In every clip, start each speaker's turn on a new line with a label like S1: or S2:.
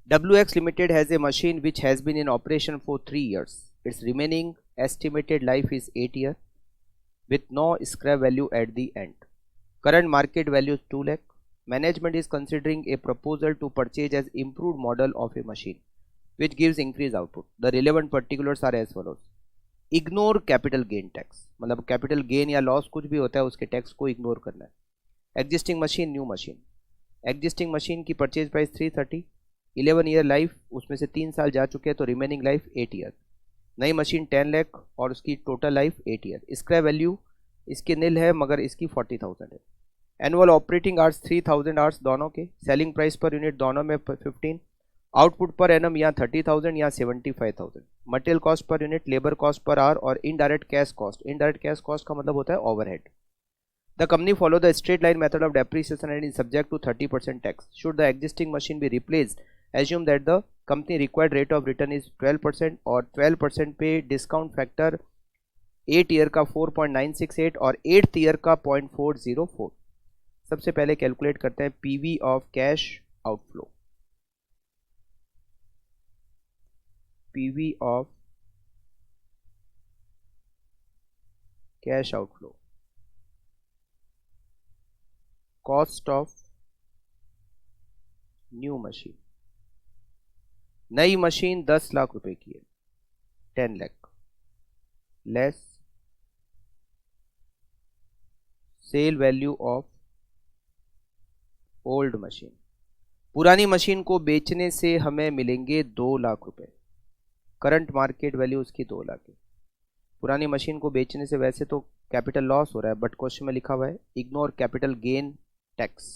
S1: WX Limited has a machine which has been in operation for 3 years. Its remaining estimated life is 8 years with no scrap value at the end. Current market value is 2 lakh. Management is considering a proposal to purchase as improved model of a machine which gives increased output. The relevant particulars are as follows. Ignore capital gain tax, मतलब capital gain या loss कुछ भी होता है उसके tax को ignore करना है. Existing machine, new machine. Existing machine की परचेज प्राइस 330, 11 ईयर लाइफ, उसमें से 3 साल जा चुके हैं तो रिमेनिंग लाइफ 8 ईयर. नई मशीन 10 लाख और उसकी total life 8 year. Scrap value इसके नील है मगर इसकी 40,000 है. एनुअल ऑपरेटिंग आवर्स 3000 आवर्स दोनों के. सेलिंग प्राइस पर यूनिट दोनों में 15. आउटपुट पर एनम यहाँ 30,000 यहाँ 75,000. Material cost per unit, labour cost per hour और indirect cash cost. Indirect cash cost का मतलब होता है overhead. The company follow the straight line method of depreciation and is subject to 30% tax. Should the existing machine be replaced, assume that the company required rate of return is 12% और 12% पे discount factor 8 year का 4.968 और 8th year का 0.404. सबसे पहले calculate करते हैं PV of cash outflow. PV of cash outflow, cost of new machine. नई मशीन 10 लाख रुपए की है, 10 lakh less sale value of old machine. पुरानी मशीन को बेचने से हमें मिलेंगे 2 लाख रुपए. करंट मार्केट वैल्यू उसकी 2 लाख है. पुरानी मशीन को बेचने से वैसे तो कैपिटल लॉस हो रहा है बट क्वेश्चन में लिखा हुआ है ignore capital gain tax.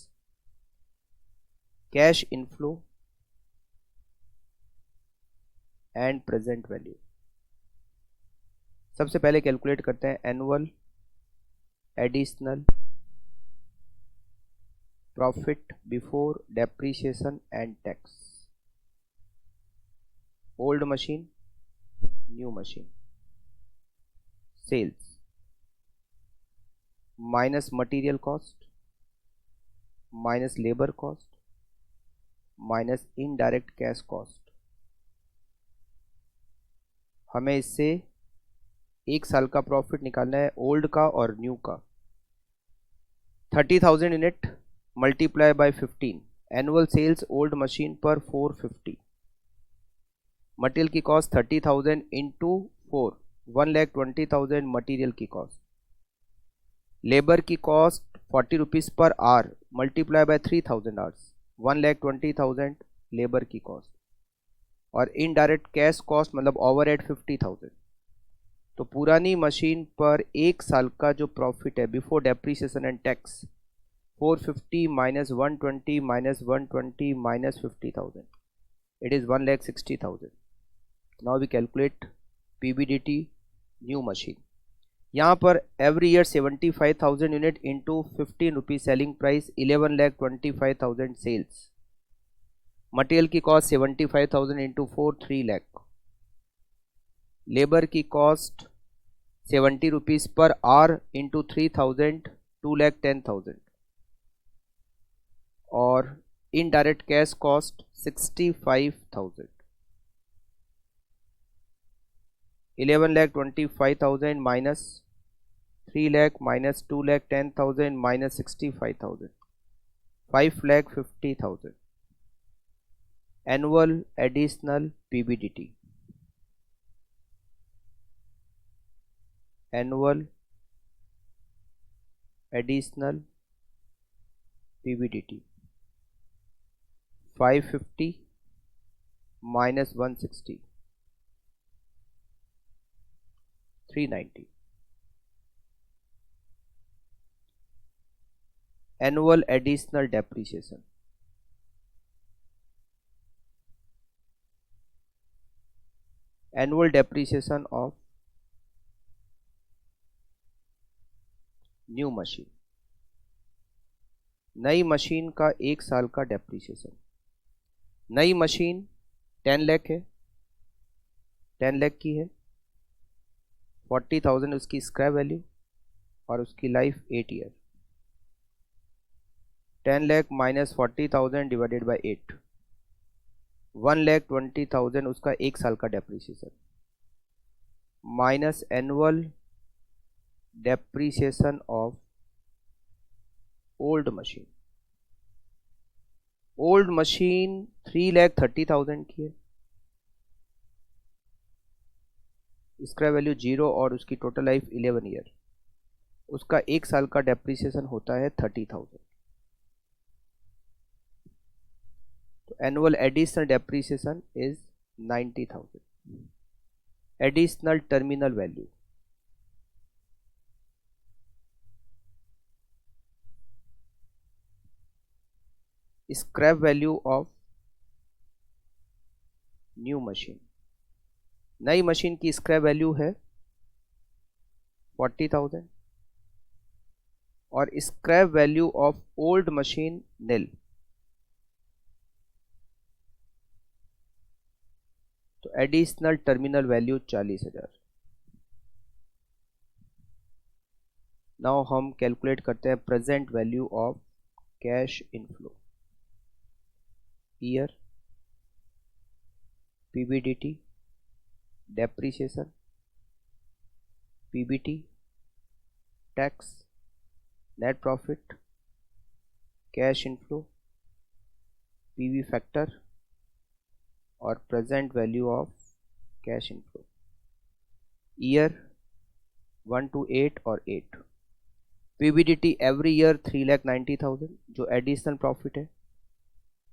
S1: Cash inflow and present value. सबसे पहले कैलकुलेट करते हैं annual additional profit before depreciation and tax. Old machine, new machine. Sales minus material cost minus labour cost minus indirect cash cost. हमें इससे 1 साल का profit निकालना है ओल्ड का और न्यू का. 30,000 unit multiply by 15. Annual sales old machine पर 450. मटेरियल की कॉस्ट 30,000 इंटू 4, 1,20,000 मटेरियल की कॉस्ट. लेबर की cost 40 rupees per hour multiply by 3,000 hours, 1,20,000 labour की कॉस्ट. और इनडायरेक्ट कैश कॉस्ट मतलब ओवरहेड 50,000. तो पुरानी मशीन पर 1 साल का जो प्रॉफिट है before depreciation and tax 450 minus 120 minus 120 minus 50,000, it is 1,60,000. Now we calculate PBDT new machine. यहाँ पर every year 75,000 unit into 15 rupees selling price, 11,25,000 sales. Material की कॉस्ट 75,000 इंटू 4, 3 लाख. लेबर की cost 70 rupees per hour into 3,000, 2,10,000. और indirect cash cost 65,000. 11,25,000 minus 3 lakh minus 2,10,000 minus 65,000, 5,50,000. Annual additional PBDT. Annual additional PBDT 550 minus 160, 390. Annual additional depreciation. Annual depreciation of new machine. नई machine का 1 साल का depreciation. नई machine 10 lakh है, 10 लाख की है. 40,000 उसकी स्क्रैप वैल्यू और उसकी life 8 year. 10 lakh minus 40,000 divided by 8, 1,20,000 उसका 1 साल का depreciation minus annual depreciation of old machine. Old machine 3,30,000 की है, इसका वैल्यू 0 और उसकी टोटल लाइफ 11 ईयर, उसका 1 साल का डेप्रीसिएशन होता है 30,000। तो annual additional depreciation is 90,000। Additional terminal value scrap value of new machine. नई मशीन की स्क्रैप वैल्यू है 40,000 और scrap value of old machine nil. तो एडिशनल टर्मिनल वैल्यू 40,000। नाउ हम कैलकुलेट करते हैं present value of cash inflow. Year, PBDT, depreciation, PBT, tax, net profit, cash inflow, PV factor और present value of cash inflow. Year 1 to 8 और 8। PBDT every year 3,90,000 जो additional profit है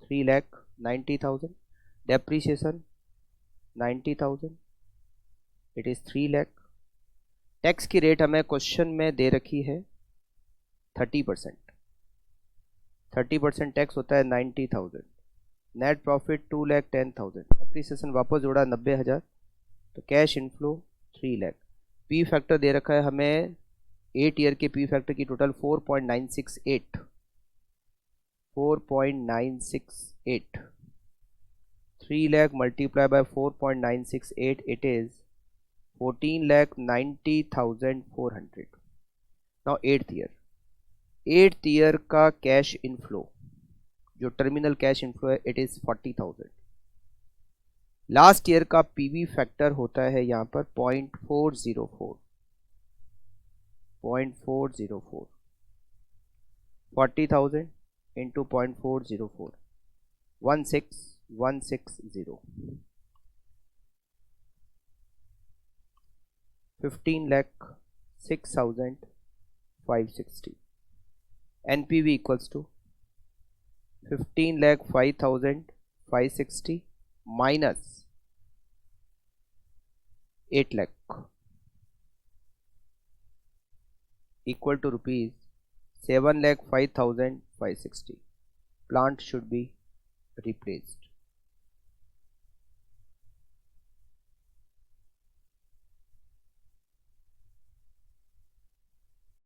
S1: 3,90,000। Depreciation 90,000, it is 3 lakh. Tax की rate हमें question में दे रखी है 30%। 30% tax होता है 90,000। Net profit 2,10,000। डेप्रीसिएशन वापस जोड़ा 90,000। तो cash inflow 3 lakh. P factor दे रखा है हमें 8 ईयर के पी फैक्टर की total 4.968। 4.968 3 lakh multiplied by 4.968, it is 14,90,400। Now 8th year का कैश इनफ्लो जो टर्मिनल कैश इनफ्लो है इट इज 40,000। लास्ट ईयर का पीवी फैक्टर होता है यहाँ पर 0.404। 40,000 into 0.404 16,160। 15,06,560। NPV equals to 15,05,560 minus 8 lakh equal to rupees 7,05,560. Plant should be replaced.